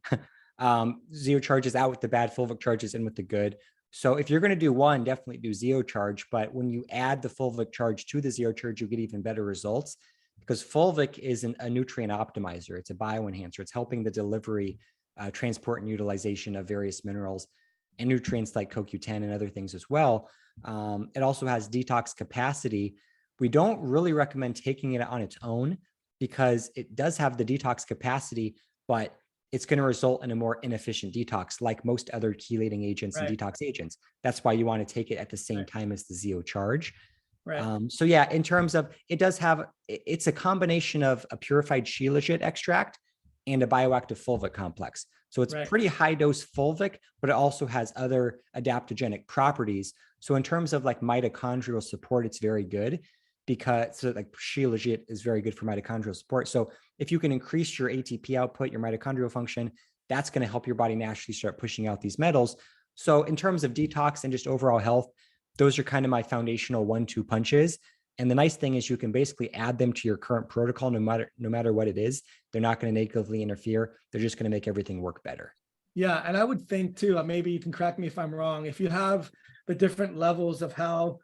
Zeocharge is out with the bad, Fulvic Charge is in with the good. So if you're going to do one, definitely do zeocharge. But when you add the Fulvic Charge to the zeocharge, you get even better results, because fulvic is a nutrient optimizer. It's a bioenhancer. It's helping the delivery, transport, and utilization of various minerals and nutrients like CoQ10 and other things as well. It also has detox capacity. We don't really recommend taking it on its own, because it does have the detox capacity, but it's going to result in a more inefficient detox, like most other chelating agents and detox agents. That's why you want to take it at the same time as the zeocharge. So yeah, in terms of, it's a combination of a purified shilajit extract and a bioactive fulvic complex. So it's pretty high dose fulvic, but it also has other adaptogenic properties. So in terms of like mitochondrial support, it's very good, because like shilajit is very good for mitochondrial support. So if you can increase your ATP output, your mitochondrial function, that's going to help your body naturally start pushing out these metals. So in terms of detox and just overall health, those are kind of my foundational 1-2 punches. And the nice thing is you can basically add them to your current protocol, no matter what it is. They're not going to negatively interfere. They're just going to make everything work better. Yeah. And I would think too, maybe you can correct me if I'm wrong, if you have the different levels of how,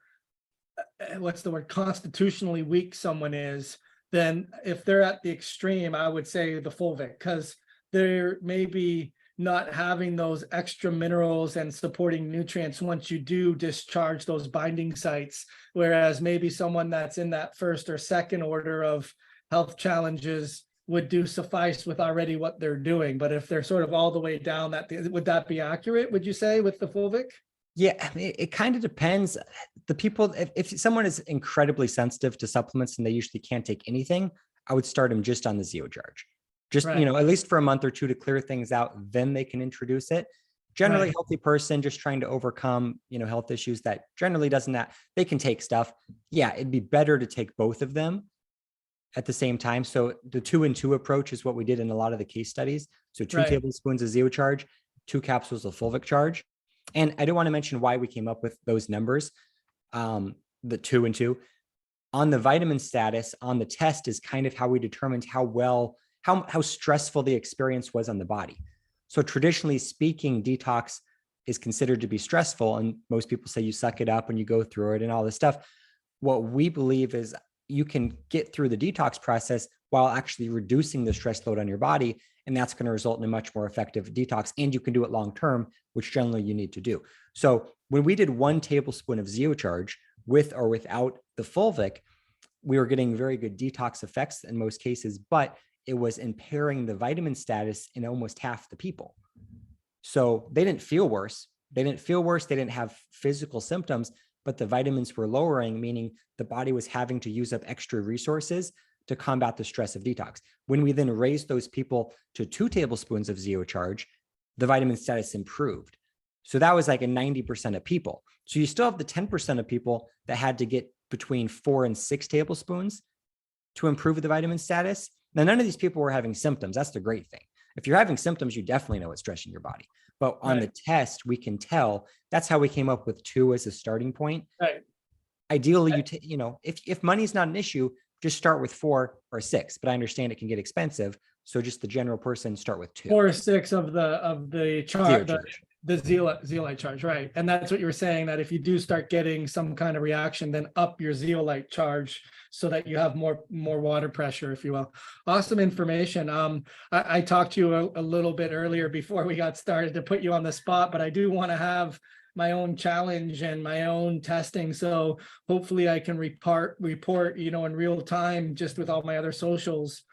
constitutionally weak someone is, then if they're at the extreme, I would say the fulvic, because they're maybe not having those extra minerals and supporting nutrients once you do discharge those binding sites. Whereas maybe someone that's in that first or second order of health challenges would do suffice with already what they're doing. But if they're sort of all the way down, would that be accurate, would you say, with the fulvic? Yeah, it kind of depends. The people, if someone is incredibly sensitive to supplements and they usually can't take anything, I would start them just on the zeocharge. Just, at least for a month or two to clear things out, then they can introduce it. Generally, healthy person just trying to overcome, health issues that generally they can take stuff. Yeah, it'd be better to take both of them at the same time. So the 2-and-2 approach is what we did in a lot of the case studies. So 2 tablespoons of zeocharge, 2 capsules of Fulvic Charge. And I do want to mention why we came up with those numbers, the 2-and-2. On the vitamin status, on the test is kind of how we determined how stressful the experience was on the body. So traditionally speaking, detox is considered to be stressful. And most people say you suck it up and you go through it and all this stuff. What we believe is you can get through the detox process while actually reducing the stress load on your body. And that's going to result in a much more effective detox. And you can do it long-term, which generally you need to do. So when we did 1 tablespoon of zeocharge with or without the fulvic, we were getting very good detox effects in most cases, but it was impairing the vitamin status in almost half the people. So they didn't feel worse. They didn't have physical symptoms, but the vitamins were lowering, meaning the body was having to use up extra resources to combat the stress of detox. When we then raised those people to 2 tablespoons of zeocharge, the vitamin status improved. So that was like a 90% of people. So you still have the 10% of people that had to get between 4 and 6 tablespoons to improve the vitamin status. Now, none of these people were having symptoms. That's the great thing. If you're having symptoms, you definitely know what's stressing your body. But on the test, we can tell. That's how we came up with 2 as a starting point. Right. Ideally, if money is not an issue, just start with 4 or 6. But I understand it can get expensive. So just the general person, start with 2. 4 or 6 of the chart, Zeocharge. the zeolite charge, right? And that's what you were saying, that if you do start getting some kind of reaction, then up your zeolite charge so that you have more water pressure, if you will. Awesome information. I talked to you a little bit earlier before we got started to put you on the spot, but I do want to have my own challenge and my own testing. So hopefully I can report, in real time, just with all my other socials,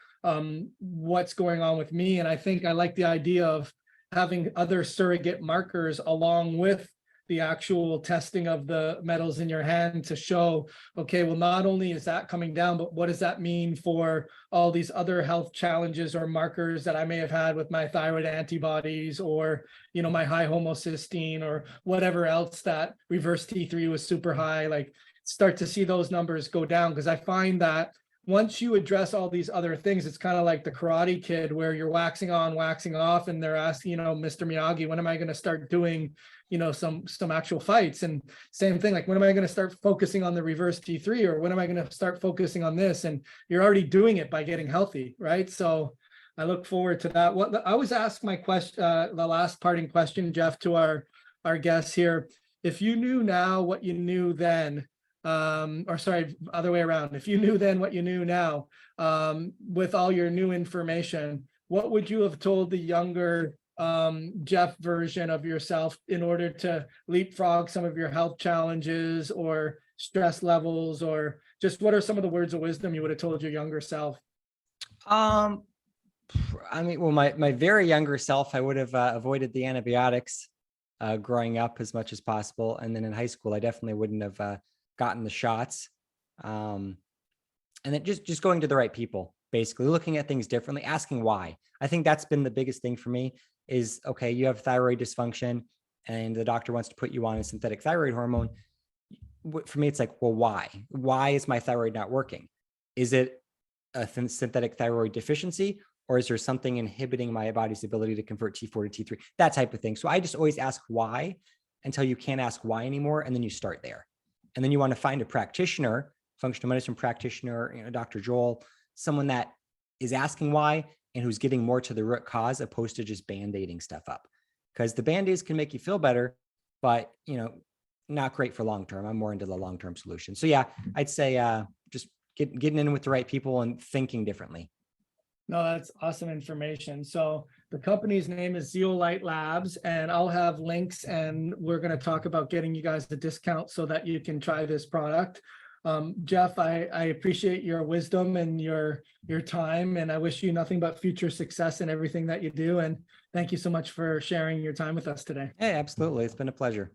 what's going on with me. And I think I like the idea of having other surrogate markers along with the actual testing of the metals in your hand to show, okay, well, not only is that coming down, but what does that mean for all these other health challenges or markers that I may have had with my thyroid antibodies, or, my high homocysteine, or whatever else that reverse T3 was super high, like start to see those numbers go down. Because I find that once you address all these other things, it's kind of like the Karate Kid, where you're waxing on, waxing off, and they're asking, Mr. Miyagi, when am I going to start doing, some actual fights? And same thing, like, when am I going to start focusing on the reverse T3, or when am I going to start focusing on this? And you're already doing it by getting healthy, right? So I look forward to that. What I always ask my question, the last parting question, Jeff, to our guests here: if you knew now what you knew then, or sorry, other way around. If you knew then what you knew now, with all your new information, what would you have told the younger Jeff version of yourself in order to leapfrog some of your health challenges or stress levels, or just what are some of the words of wisdom you would have told your younger self? Well, my very younger self, I would have avoided the antibiotics growing up as much as possible. And then in high school, I definitely wouldn't have gotten the shots. And then just going to the right people, basically looking at things differently, asking why. I think that's been the biggest thing for me is, okay, you have thyroid dysfunction and the doctor wants to put you on a synthetic thyroid hormone. For me, it's like, well, why? Why is my thyroid not working? Is it a synthetic thyroid deficiency, or is there something inhibiting my body's ability to convert T4 to T3? That type of thing. So I just always ask why until you can't ask why anymore. And then you start there. And then you want to find a practitioner, functional medicine practitioner, Dr. Joel, someone that is asking why and who's getting more to the root cause, opposed to just band-aiding stuff up. Because the band-aids can make you feel better, but not great for long-term. I'm more into the long-term solution. So yeah, I'd say just getting in with the right people and thinking differently. No, that's awesome information. So the company's name is Zeolite Labs, and I'll have links, and we're going to talk about getting you guys a discount so that you can try this product. Jeff, I appreciate your wisdom and your time, and I wish you nothing but future success in everything that you do. And thank you so much for sharing your time with us today. Hey, absolutely. It's been a pleasure.